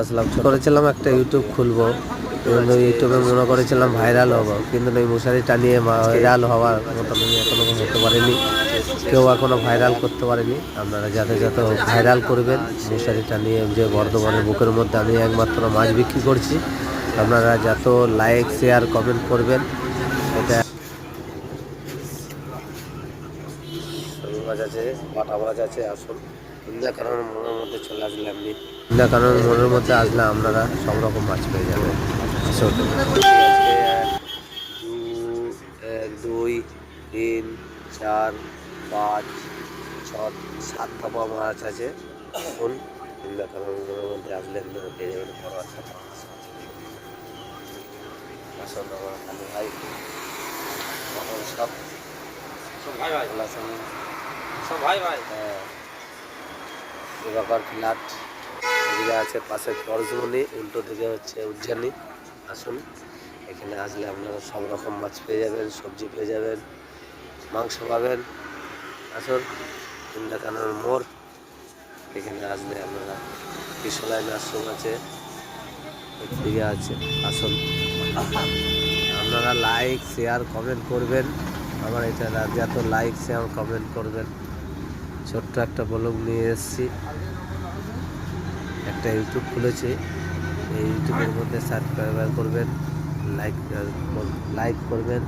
আসলাম করেছিলাম একটা ইউটিউব খুলবো, কিন্তু ইউটিউবে মনে করেছিলাম ভাইরাল হবো, কিন্তু এই মশারি টানিয়ে ভাইরাল হওয়ার মতো আমি এখনো হতে পারিনি, কেউ এখনো ভাইরাল করতে পারেনি। আপনারা যাতে যাতে ভাইরাল করবেন মশারি টানিয়ে, যে বর্ধমানের বুকের মধ্যে আমি একমাত্র মাছ বিক্রি করছি। আপনারা যত লাইক শেয়ার কমেন্ট করবেন, এটা শোল মাছ আছে, বাটা মাছ আছে। আসুন কারণ মনের মধ্যে চলে আসলে আপনি কারণ মনের মধ্যে আসলে আপনারা সব রকম মাছ পেয়ে যাবেন। আসুন এক দুই তিন চার পাঁচ ছয় সাত দফা মাছ আছে। আসুন কারণ মনের মধ্যে আসলে আপনারা পেয়ে যাবেন বড় একটা মাছ। আসুন আমার খালি ভাই সব ভাই ভাই সব ভাই ভাই। হ্যাঁ, দিবাকর ফ্ল্যাট এদিকে আছে, পাশে পরশমণি, উল্টো দিকে হচ্ছে উজ্জানি। আসুন এখানে আসলে আপনারা সব রকম মাছ পেয়ে যাবেন, সবজি পেয়ে যাবেন, মাংস পাবেন। আসুন কানার মোড়, এখানে আসলে আপনারা কিশোলাই নার্সিং আছে, এদিকে আছে। আসুন আপনারা লাইক শেয়ার কমেন্ট করবেন, আমার এটা যত লাইক শেয়ার কমেন্ট করবেন। ছোট্ট একটা ব্লগ নিয়ে এসেছি, একটা ইউটিউব খুলেছি, এই ইউটিউবের মধ্যে সাবস্ক্রাইব করবেন, লাইক করবেন।